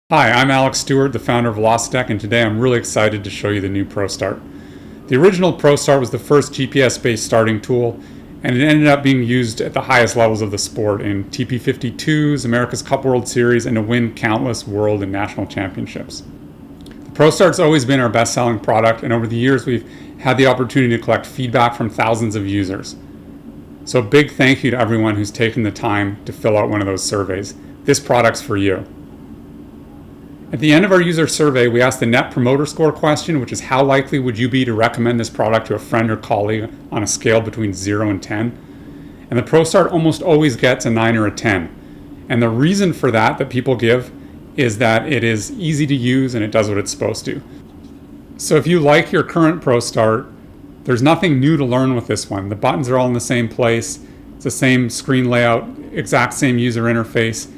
Hi, I'm Alex Stewart, the founder of Velocitek, and today I'm really excited to show you the new ProStart. The original ProStart was the first GPS-based starting tool, and it ended up being used at the highest levels of the sport in TP52s, America's Cup World Series, and to win countless world and national championships. The ProStart's always been our best-selling product, and over the years we've had the opportunity to collect feedback from thousands of users. So a big thank you to everyone who's taken the time to fill out one of those surveys. This product's for you. At the end of our user survey, we asked the Net Promoter Score question, which is how likely would you be to recommend this product to a friend or colleague on a scale between 0 and 10? And the ProStart almost always gets a 9 or a 10. And the reason for that people give is that it is easy to use and it does what it's supposed to. So if you like your current ProStart, there's nothing new to learn with this one. The buttons are all in the same place. It's the same screen layout, exact same user interface.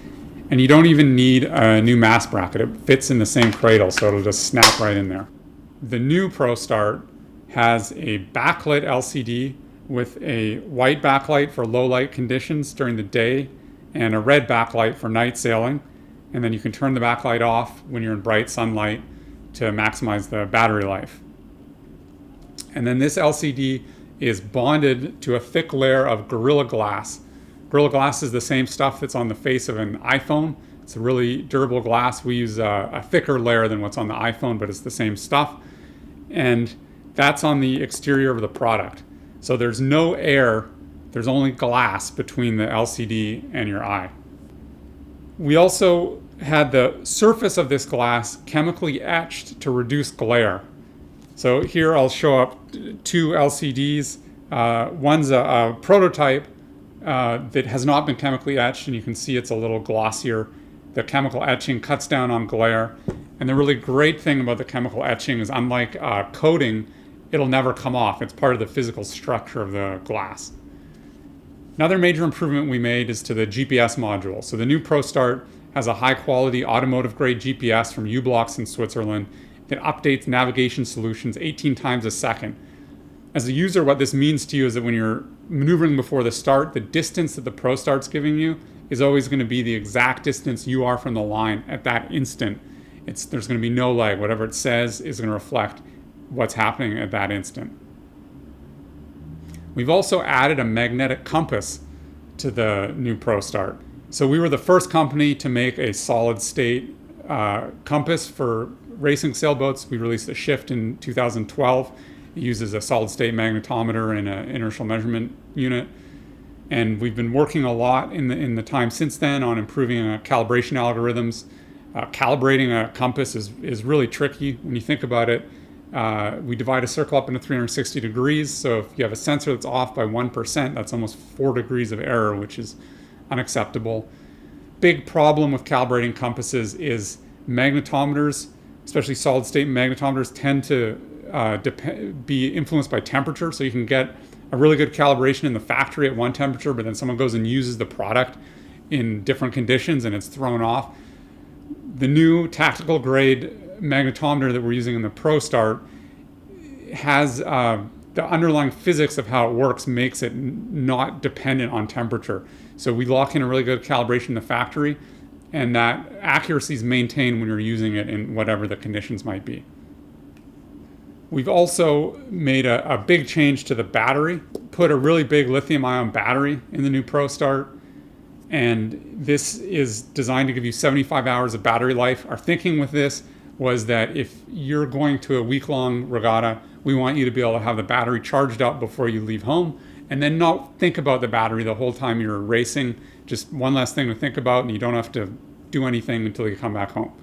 And you don't even need a new mass bracket. It fits in the same cradle, so it'll just snap right in there. The new ProStart has a backlit LCD with a white backlight for low light conditions during the day and a red backlight for night sailing. And then you can turn the backlight off when you're in bright sunlight to maximize the battery life. And then this LCD is bonded to a thick layer of Gorilla Glass. Gorilla Glass is the same stuff that's on the face of an iPhone. It's a really durable glass. We use a thicker layer than what's on the iPhone, but it's the same stuff. And that's on the exterior of the product. So there's no air, there's only glass between the LCD and your eye. We also had the surface of this glass chemically etched to reduce glare. So here I'll show up two LCDs. One's a prototype that has not been chemically etched, and you can see it's a little glossier. The chemical etching cuts down on glare. And the really great thing about the chemical etching is, unlike coating, it'll never come off. It's part of the physical structure of the glass. Another major improvement we made is to the GPS module. So the new ProStart has a high-quality automotive-grade GPS from U-Blocks in Switzerland that updates navigation solutions 18 times a second. As a user, what this means to you is that when you're maneuvering before the start, the distance that the ProStart's giving you is always going to be the exact distance you are from the line at that instant. There's going to be no lag. Whatever it says is going to reflect what's happening at that instant. We've also added a magnetic compass to the new ProStart. So we were the first company to make a solid-state compass for racing sailboats. We released the Shift in 2012. It uses a solid-state magnetometer and an inertial measurement unit. And we've been working a lot in the time since then on improving calibration algorithms. Calibrating a compass is really tricky. When you think about it, we divide a circle up into 360 degrees. So if you have a sensor that's off by 1%, that's almost 4 degrees of error, which is unacceptable. Big problem with calibrating compasses is magnetometers, especially solid-state magnetometers, tend to be influenced by temperature. So you can get a really good calibration in the factory at one temperature, but then someone goes and uses the product in different conditions and it's thrown off. The new tactical grade magnetometer that we're using in the ProStart has the underlying physics of how it works makes it not dependent on temperature. So we lock in a really good calibration in the factory, and that accuracy is maintained when you're using it in whatever the conditions might be. We've also made a big change to the battery, put a really big lithium ion battery in the new ProStart, and this is designed to give you 75 hours of battery life. Our thinking with this was that if you're going to a week-long regatta, we want you to be able to have the battery charged up before you leave home, and then not think about the battery the whole time you're racing. Just one less thing to think about, and you don't have to do anything until you come back home.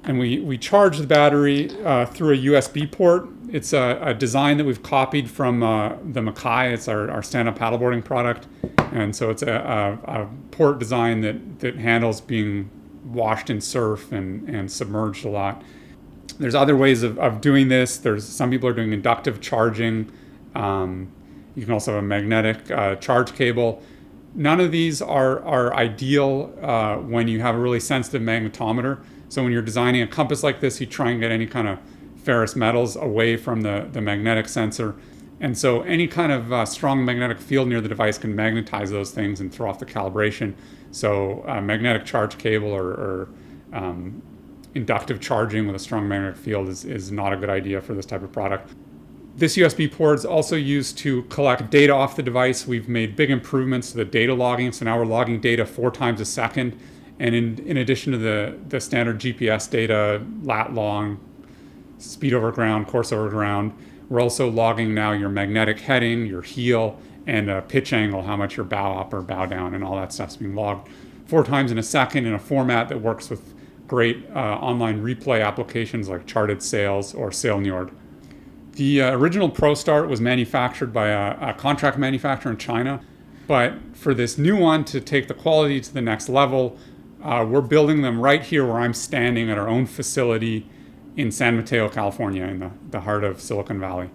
And we charge the battery through a USB port. It's a design that we've copied from the Mackay. It's our stand-up paddleboarding product. And so it's a port design that handles being washed in surf and submerged a lot. There's other ways of doing this. Some people are doing inductive charging. You can also have a magnetic charge cable. None of these are ideal when you have a really sensitive magnetometer. So when you're designing a compass like this, you try and get any kind of ferrous metals away from the magnetic sensor. And so any kind of strong magnetic field near the device can magnetize those things and throw off the calibration. So a magnetic charge cable or inductive charging with a strong magnetic field is not a good idea for this type of product. This USB port is also used to collect data off the device. We've made big improvements to the data logging. So now we're logging data 4 times a second. And in addition to the standard GPS data, lat long, speed over ground, course over ground, we're also logging now your magnetic heading, your heel, and pitch angle, how much your bow up or bow down, and all that stuff's being logged 4 times in a second in a format that works with great online replay applications like Charted Sales or SailNord. The original ProStart was manufactured by a contract manufacturer in China, but for this new one to take the quality to the next level, we're building them right here where I'm standing at our own facility in San Mateo, California, in the heart of Silicon Valley.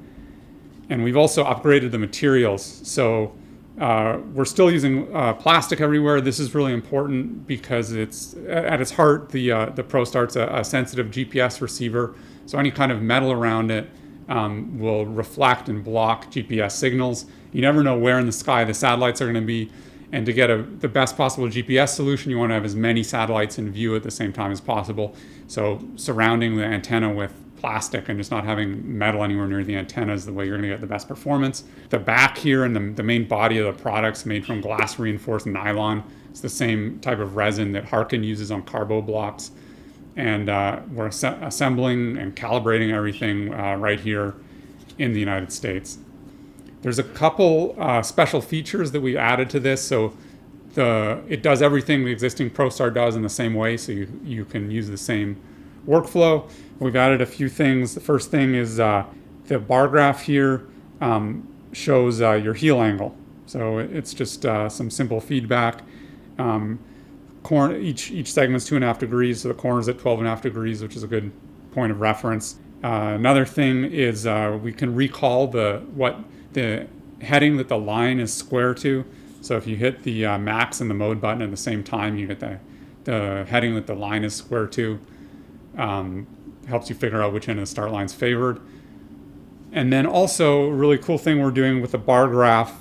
And we've also upgraded the materials. So we're still using plastic everywhere. This is really important because it's at its heart, the ProStart's a sensitive GPS receiver. So any kind of metal around it will reflect and block GPS signals. You never know where in the sky the satellites are going to be. And to get the best possible GPS solution, you want to have as many satellites in view at the same time as possible. So surrounding the antenna with plastic and just not having metal anywhere near the antenna is the way you're going to get the best performance. The back here and the main body of the product's made from glass reinforced nylon. It's the same type of resin that Harken uses on carbo blocks. And we're assembling and calibrating everything right here in the United States. There's a couple special features that we added to this. So it does everything the existing ProStart does in the same way, so you can use the same workflow. We've added a few things. The first thing is the bar graph here shows your heel angle. So it's just some simple feedback. Each segment's 2.5 degrees, so the corner's at 12.5 degrees, which is a good point of reference. Another thing is we can recall the heading that the line is square to. So if you hit the max and the mode button at the same time, you get the heading that the line is square to. Helps you figure out which end of the start line's favored. And then also a really cool thing we're doing with the bar graph,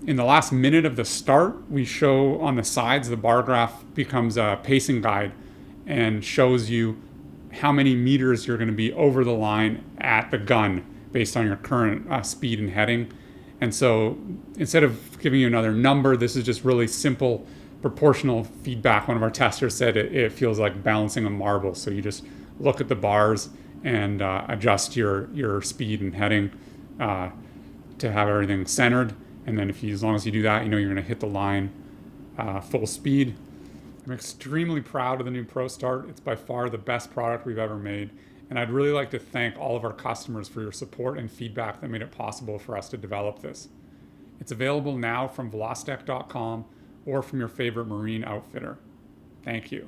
in the last minute of the start, we show on the sides, the bar graph becomes a pacing guide and shows you how many meters you're going to be over the line at the gun based on your current speed and heading. And so instead of giving you another number, this is just really simple proportional feedback. One of our testers said it feels like balancing a marble. So you just look at the bars and adjust your speed and heading to have everything centered. And then as long as you do that, you know you're going to hit the line full speed. I'm extremely proud of the new ProStart. It's by far the best product we've ever made. And I'd really like to thank all of our customers for your support and feedback that made it possible for us to develop this. It's available now from velocitek.com or from your favorite marine outfitter. Thank you.